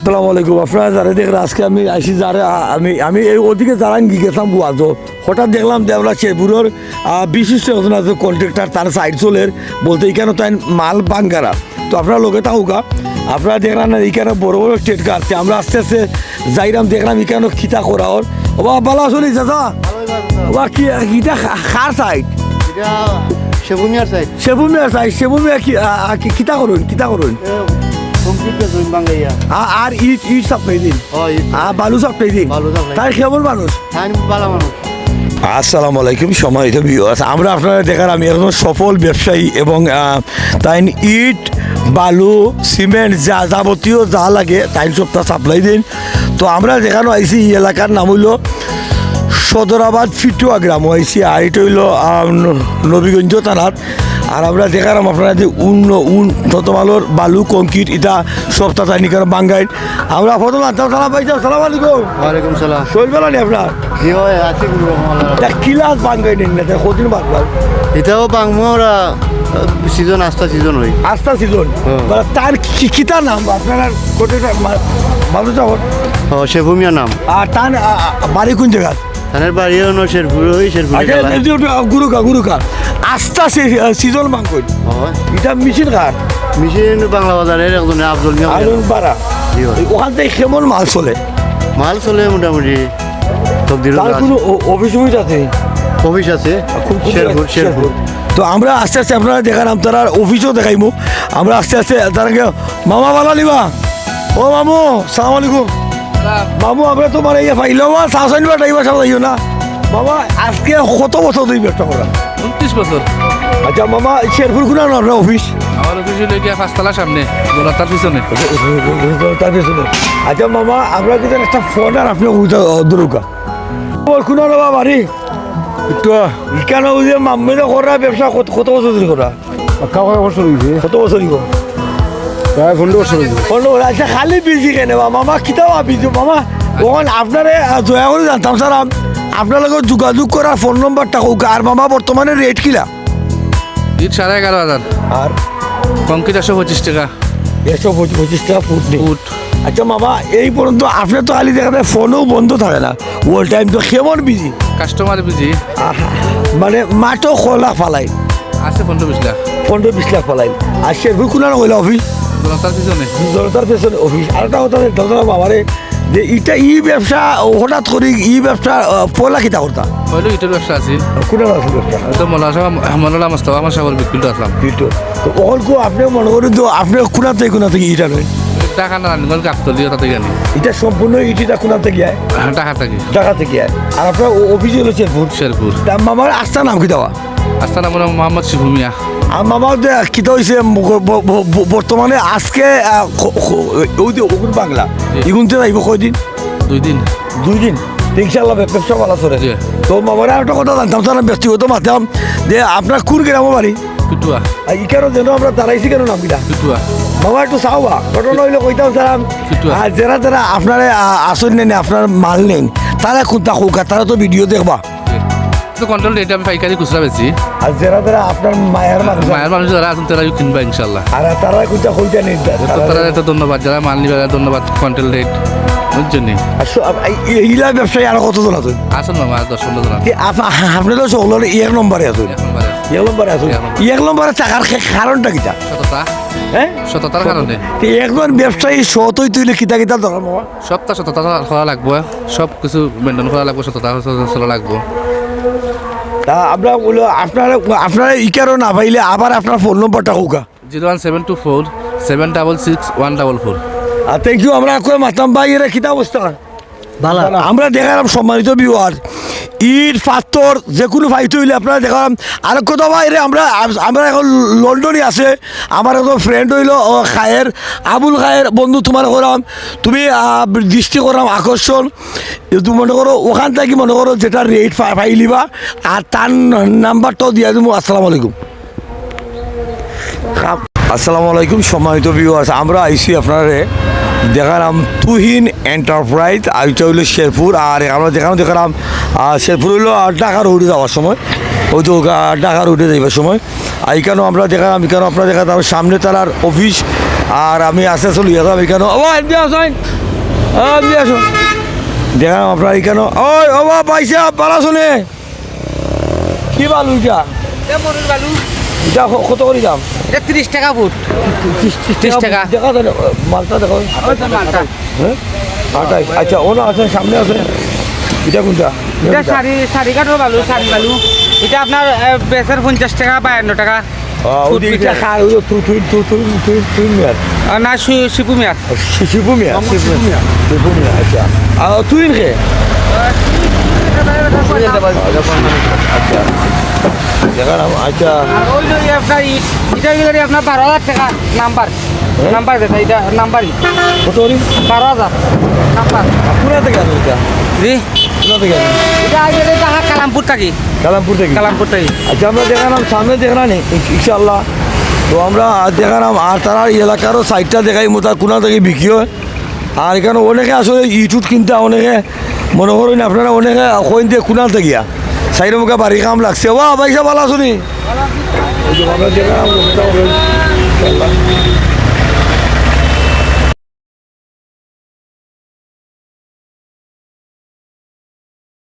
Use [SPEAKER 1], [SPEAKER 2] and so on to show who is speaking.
[SPEAKER 1] আসসালামু আলাইকুম। আপনারা যারা দেখেন আজকে আমি আইসি যারা আমি এই ওদিকে যারা গেছিলাম বুয়াজো হঠাৎ দেখলাম দেওলা শেরপুরের বিশিষ্ট একজন আছে কন্ট্রাক্টর তার সাইড চলের বলতে এখানে তাই মাল বাঙ্গারা তো আপনারা লোকে থাকুকা আপনারা দেখলাম না এখানে বড় বড় স্টেট কাটছে আমরা আস্তে আস্তে যাইলাম দেখলাম এখানে খিতা করা ওর ওবা ভালো চলি দাদা ওবা কি কিটা খার সাইড
[SPEAKER 2] সেবুমিয়ার সাইড
[SPEAKER 1] সেবুমিয়া কিতা করুন আর ইট সাপ্লাই দিন বালু সাপ্লাই দিন তাই কেমন মানুষ আসসালামু আলাইকুম সম্মানিত ভিউয়ার্স আমরা আপনারা দেখার আমি একজন সফল ব্যবসায়ী এবং তাই ইট বালু সিমেন্ট যা যাবতীয় যা লাগে তাই সপ্তাহ সাপ্লাই দিন তো আমরা দেখানো আইসি এই এলাকার নাম হইল সদরাবাদ ফিটুয়া গ্রাম আইসি আর এটা হইল নবীগঞ্জ থানার আর আমরা দেখালাম আপনারা যে প্রথম আলোর বালু কংক্রিট এটা সপ্তাহ তাই নিকার বাঙ্গাইল আমরা প্রথম সালাম পাইছি সালাম আলাইকুম
[SPEAKER 2] ওয়ালাইকুম সালাম
[SPEAKER 1] শৈল বেলা নি আপনার কিলাস বাঙ্গাই নিন না কদিন বাঁধবার
[SPEAKER 2] এটাও বাংমো ওরা সিজন সিজন হই
[SPEAKER 1] আস্থা সিজন তার কিতা নাম আপনার বালু চাবর
[SPEAKER 2] সেবুমিয়ার নাম
[SPEAKER 1] আর তার বাড়ি কোন জায়গা
[SPEAKER 2] তানের বাড়ি হলো শেরপুর ওই
[SPEAKER 1] গুরুকা আস্থা সিজন বাঙ্গই এটা মেশিন কার
[SPEAKER 2] মিশন বাংলা বাজারের একজন আব্দুল মিয়া
[SPEAKER 1] আলুন পাড়া ওখান থেকে কেমন মাল চলে
[SPEAKER 2] মোটামুটি
[SPEAKER 1] তার কোনো অফিস আছে
[SPEAKER 2] অফিস আছে শেরপুর
[SPEAKER 1] তো আমরা আস্তে আস্তে আপনারা দেখালাম তারা অফিসও দেখাইমু আমরা আস্তে আস্তে তারা মামা ভালো নিবা ও মামু সালাম আলাইকুম মামু আমরা তোমার এই ফাইল সাহসানিবা টাইবা সাথে না মামা আজকে কত বছর ধরে ব্যবসা করা
[SPEAKER 3] 29 বছর।
[SPEAKER 1] আচ্ছা মামা শেরপুর কোন আপনার অফিস
[SPEAKER 3] আমার অফিস হলো গিয়া পাঁচতলার সামনে গোলাতার পিছনে।
[SPEAKER 1] তার পেছনে আচ্ছা মামা আমরা কিন্তু একটা ফোন আর আপনি দরুকা কোন বাড়ি কেন যে মাম্মিরা করা ব্যবসা কত বছর ধরে করা কত বছর
[SPEAKER 2] প্রায় 15 বছর
[SPEAKER 1] 15 আচ্ছা খালি বিজি কেন মামা কিতাব বিজি মামা তখন আপনারে দয়া করে জানতাম স্যার আপনার লগে যোগাযোগ করার ফোন নম্বরটা হোক আর মামা বর্তমানে রেট কিলা
[SPEAKER 3] ইট 11,500
[SPEAKER 1] আর
[SPEAKER 3] কংক্রিট 125 টাকা
[SPEAKER 1] 125 টাকা ফুট
[SPEAKER 3] ফুট।
[SPEAKER 1] আচ্ছা মামা এই পর্যন্ত আপনার তো খালি দেখা যায় ফোনও বন্ধ থাকে না ওল টাইম তো কেমন বিজি
[SPEAKER 3] কাস্টমার বিজি
[SPEAKER 1] মানে মাঠও খোলা ফালাই
[SPEAKER 3] আছে 15-20 লাখ
[SPEAKER 1] 15-20 লাখ ফালাই আর শেরপুর কোনার হইলে অফিস
[SPEAKER 3] গোলাতার পিছনে
[SPEAKER 1] জনতার পেছনে অফিস আর একটা কথা দাদা বাবারে যে এটা ব্যবসা হঠাৎ করে ব্যবসা পয়লা কিতা করতা
[SPEAKER 3] হইলো ইটের ব্যবসা আছিল
[SPEAKER 1] কোন আছে ব্যবসা
[SPEAKER 3] তো মনোলা মাস্তাব আমার সাগর বিক্রিটা আসলাম
[SPEAKER 1] তো অল্প আপনি মনে করেন তো আপনি কোনা থেকে ইটা নয়
[SPEAKER 3] টাকা না রানিগঞ্জ গাবতলি তাতে গেলি
[SPEAKER 1] এটা সম্পূর্ণ ইটিটা কোনা থেকে আয়
[SPEAKER 3] টাকা থাকি
[SPEAKER 1] ঢাকা থেকে আয় আর আপনার অফিস হলো শেরপুর মামার আস্থা নাম কি দেওয়া
[SPEAKER 3] আস্তানা মনে মোহাম্মদ শিবুমিয়া
[SPEAKER 1] আর মামার কিতা হয়েছে বর্তমানে আজকে ওগুন বাংলা এগুনতে যাইব কয়দিন 2 দিন ইনশাল্লাহ ব্যবসা ভালো চলে তো মামার আর একটা কথা জানতাম স্যার ব্যক্তিগত মাতাম যে আপনার কোন গ্রামও বাড়ি
[SPEAKER 3] পিটুয়া
[SPEAKER 1] কেন যেন আমরা দাঁড়াইছি কেন নাম কিনা
[SPEAKER 3] পিটুয়া
[SPEAKER 1] মামা একটু চাওবা ঘটনা হইলে কইতাম স্যার আর যারা আপনারা আসন নেন আপনার মাল নেন তারা কোনটা কৌকা তারা তো ভিডিও দেখবা
[SPEAKER 3] তো কন্ট্রোল রেট আমি পাইকারি খুচরা বেশি
[SPEAKER 1] আর যারা আপনার মায়ের
[SPEAKER 3] মানুষ যারা আছেন তারা কিনবা ইনশাল্লাহ
[SPEAKER 1] আর তারা কোনটা কইটা নেন
[SPEAKER 3] তারা একটা ধন্যবাদ যারা মাল নিবে ধন্যবাদ কন্ট্রোল রেট বুঝছেন
[SPEAKER 1] এইলা ব্যবসায়ী আর কতজন আছে
[SPEAKER 3] আসুন মামা 10-15 জন
[SPEAKER 1] আপনি তো সকলের এক নম্বরে আছেন এক নম্বরে থাকার কারণটা কিটা
[SPEAKER 3] সততার কারণে
[SPEAKER 1] একজন ব্যবসায়ী সতই তুইলে কিতা ধরার মামা
[SPEAKER 3] সবটা সততা করা লাগবো সব কিছু মেনটেন করা লাগবো সততা চলা লাগবো
[SPEAKER 1] তা আমরা বলো আপনারা ইকারও না পাইলে আবার আপনার ফোন নম্বরটা হোকা
[SPEAKER 3] 01724 766 144।
[SPEAKER 1] থ্যাংক ইউ আমরা কই মাতাম ভাই এরা কিতা অবস্থা ভালো আমরা দেখালাম সম্মানিত ভিউয়ার ইট পাথর যে কোনো ফাইট হইলে আপনারা দেখালাম আর কোথাও ভাই রে আমরা এখন লন্ডনে আছে আমার একজন ফ্রেন্ড হইল খায়ের আবুল খায়ের বন্ধু তোমার করাম তুমি দৃষ্টি করাম আকর্ষণ তুমি মনে করো ওখান থেকে মনে করো যেটা রেট পাইলিবা আর তার নাম্বারটাও দিয়ে দেবো আসসালামু আলাইকুম আসসালামু আলাইকুম সম্মানিত ভিউয়ার্স আমরা আইসি আপনারে দেখালাম তুহিন এন্টারপ্রাইজ আর এটা হইলো শেরপুর আর আমরা দেখালাম শেরপুর হইলো ঢাকা রোডে যাওয়ার সময় ওই তো ঢাকা রোডে যাইবার সময় আর এখানেও আমরা দেখালাম এখানেও আপনারা দেখালাম সামনে তার অফিস আর আমি আসতে চলি যেতাম এখানে ও এমনি আসেন এমনি আসো দেখাম আপনার এখানে ওই ও পাইছে পালা শুনে কি বালু এটা এটা কত করে দাম
[SPEAKER 3] 30 টাকা ফুট 30 টাকা।
[SPEAKER 1] দেখা দেন মালটা দেখো হ্যাঁ আটাই আচ্ছা ও না আছে সামনে আছে এটা কোনটা
[SPEAKER 4] এটা সারি কাঠর বালু সারি বালু এটা আপনার বেচার 50 টাকা 52 টাকা
[SPEAKER 1] ওদিকে খার ওই তুই মিয়ার
[SPEAKER 4] না শিপু মিয়ার
[SPEAKER 1] শিবু মিয়ার আচ্ছা আর তুই কে আচ্ছা দেখা নাম আচ্ছা
[SPEAKER 4] আর ওই যে আপনার এটা গেলে আপনার 12,000 টাকা নাম্বার যেটা এটা নাম্বারই
[SPEAKER 1] কত করি
[SPEAKER 4] 12,000 নাম্বার
[SPEAKER 1] কোথা থেকে আনো এটা
[SPEAKER 4] জি
[SPEAKER 1] কোথা থেকে আনো
[SPEAKER 4] এটা আগে টাকা কালামপুর থাকি
[SPEAKER 1] কালামপুর থেকে
[SPEAKER 4] কালামপুর থাকি
[SPEAKER 1] আচ্ছা আমরা দেখালাম সামনে দেখানা নেই ইনশাল্লাহ তো আমরা দেখালাম আর তারা এলাকারও সাইডটা দেখাই মোটা কোনা থেকে বিক্রি হয় আর এখানে অনেকে আসলে ইউটিউব কিনতে অনেকে মনে করেন আপনারা অনেকে কইন দিয়ে কোনা থেকে সাইডে মুখে বাড়ি কাম লাগছে ও পয়সা ভালো শুনি